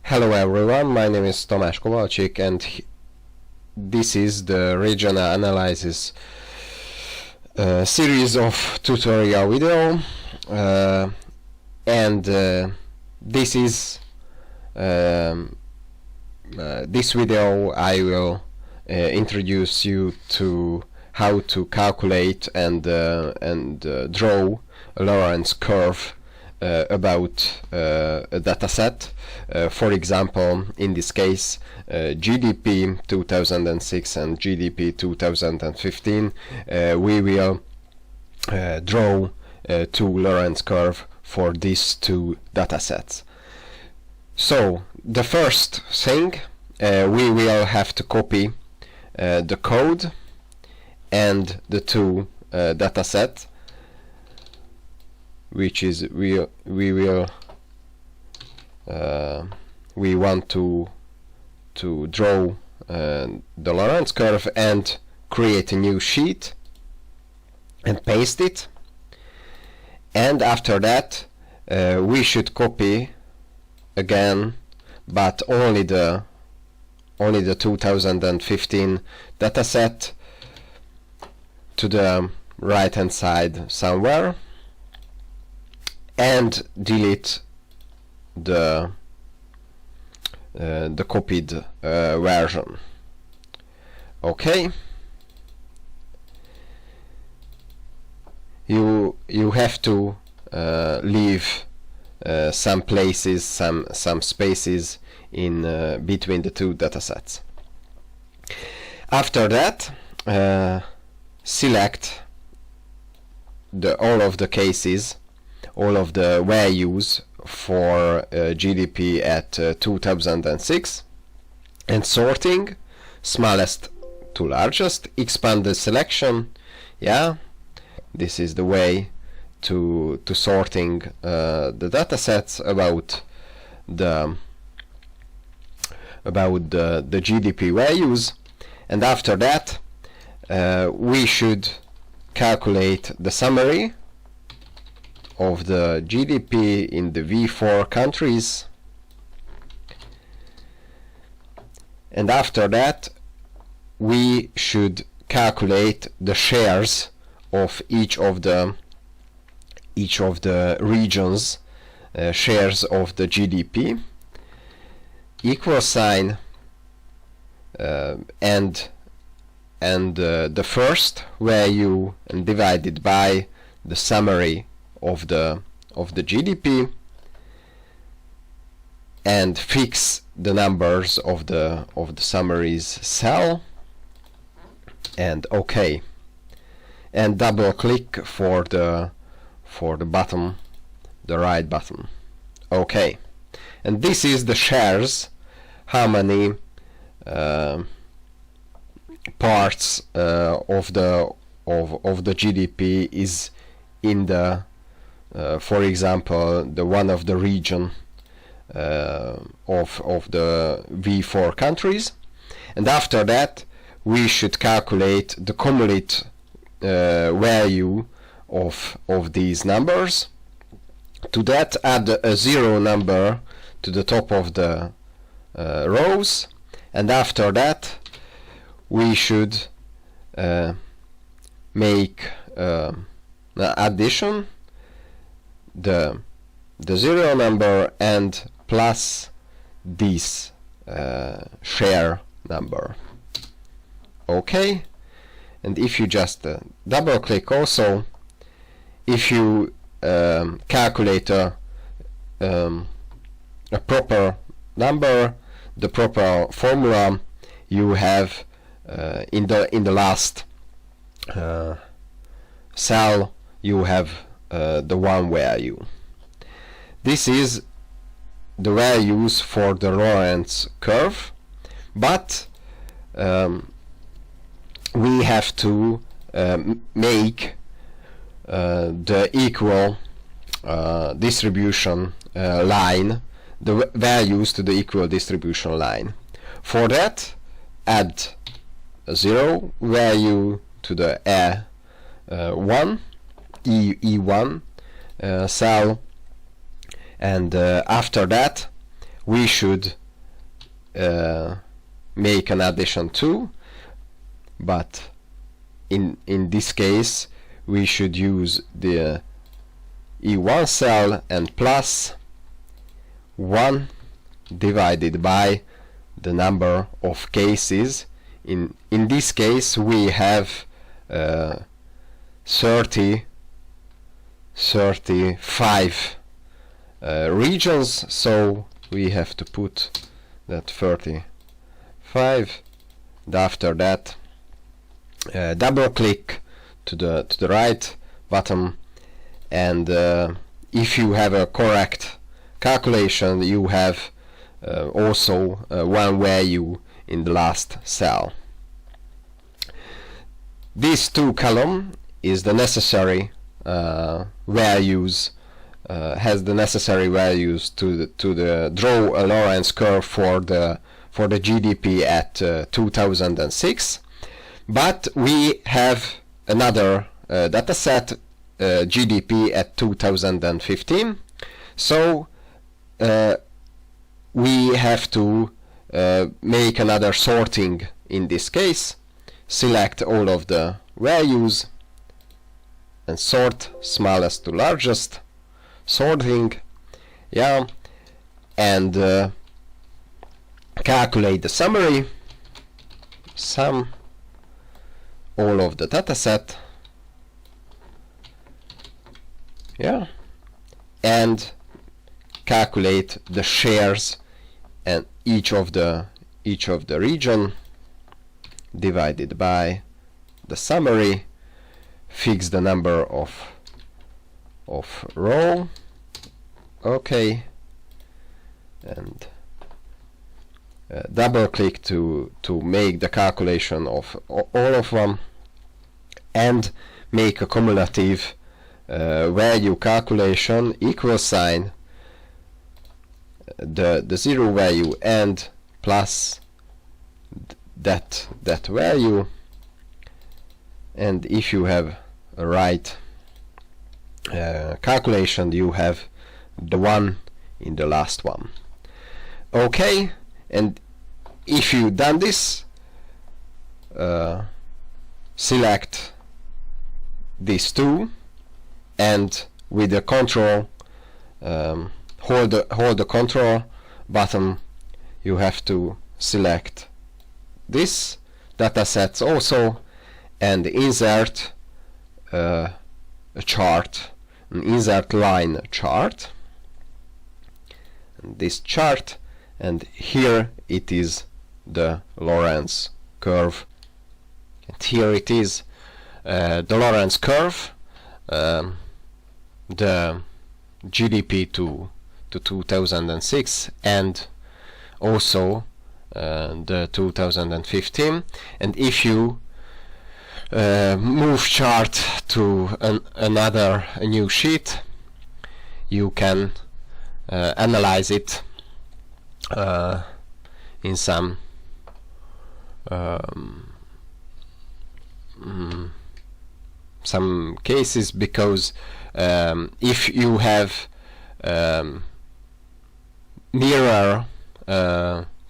Hello everyone, my name is Tamás Kovalcsik and this is the regional analysis series of tutorial video and this is this video I will introduce you to how to calculate and draw a Lorenz curve about a dataset. For example, in this case, GDP 2006 and GDP 2015, we will draw two Lorenz curve for these two datasets. So the first thing, we will have to copy the code and the two datasets, which is we want to draw the Lorenz curve and create a new sheet and paste it, and after that we should copy again, but only the 2015 dataset to the right hand side somewhere, and delete the copied version. Okay, you have to leave some places, some spaces in between the two datasets. After that, select all of the cases, all of the values for GDP at 2006, and sorting smallest to largest. Expand the selection. Yeah, this is the way to sorting the datasets about the GDP values. And after that, we should calculate the summary of the GDP in the V4 countries, and after that we should calculate the shares of each of the regions, shares of the GDP, equal sign, and the first value and divided by the summary of the GDP, and fix the numbers of the summaries cell, and OK, and double click for the button, the right button. OK, and this is the shares, how many parts of the GDP is in the for example, the one of the region of the V4 countries. And after that we should calculate the cumulative value of these numbers. To that, add a 0 number to the top of the rows, and after that we should make addition, the 0 number and plus this share number. Okay, and if you just double click also, if you calculate a proper number, the proper formula, you have in the last cell you have the one value. This is the values for the Lorenz curve, but we have to make the equal distribution line, the values to the equal distribution line. For that, add a 0 value to the E1 cell, and after that we should make an addition too, but in this case we should use the E1 cell and plus 1 divided by the number of cases. In this case we have 35 regions, so we have to put that 35. And after that double click to the right button, and if you have a correct calculation you have also one value in the last cell. These two column is the necessary values, has the necessary values to draw a Lorenz curve for the GDP at 2006, but we have another data set, GDP at 2015, so we have to make another sorting. In this case, select all of the values and sort smallest to largest, sorting, yeah, and calculate the summary, sum all of the dataset, yeah, and calculate the shares and each of the region divided by the summary, fix the number of row, okay, and double click to make the calculation of all of them, and make a cumulative value calculation, equal sign the zero value and plus that value, and if you have a right calculation you have the one in the last one. Okay, and if you done this, select these two, and with the control hold the control button, you have to select this datasets also and insert a chart, an insert line chart, and this chart, and here it is the Lorenz curve, and here it is the Lorenz curve, the GDP to 2006 and also the 2015. And if you move chart to a new sheet, you can analyze it in some cases, because if you have mirror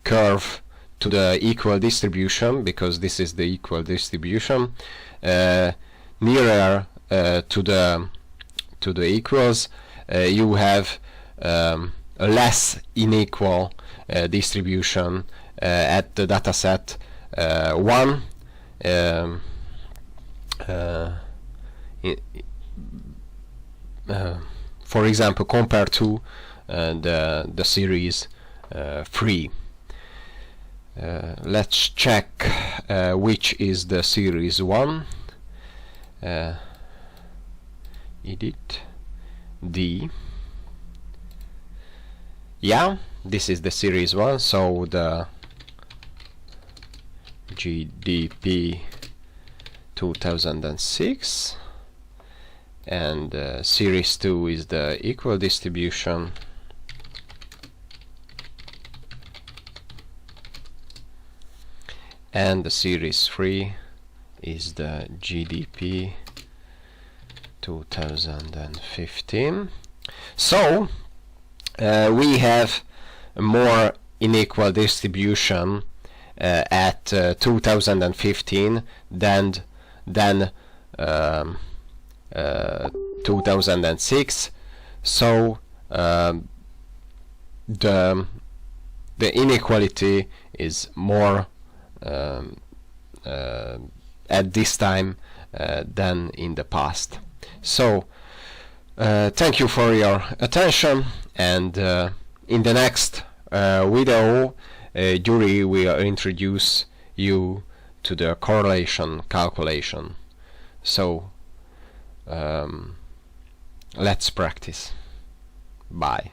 curve to the equal distribution, because this is the equal distribution, mirror to the equals, you have a less unequal distribution at the dataset 1, for example, compared to the series 3. Let's check which is the series 1. Edit D. Yeah, this is the series 1, so the GDP 2006, and series 2 is the equal distribution, and the series 3 is the GDP 2015. So we have more unequal distribution at 2015 than 2006. So the inequality is more at this time than in the past. So thank you for your attention, and in the next video Yuri will introduce you to the correlation calculation. So let's practice. Bye.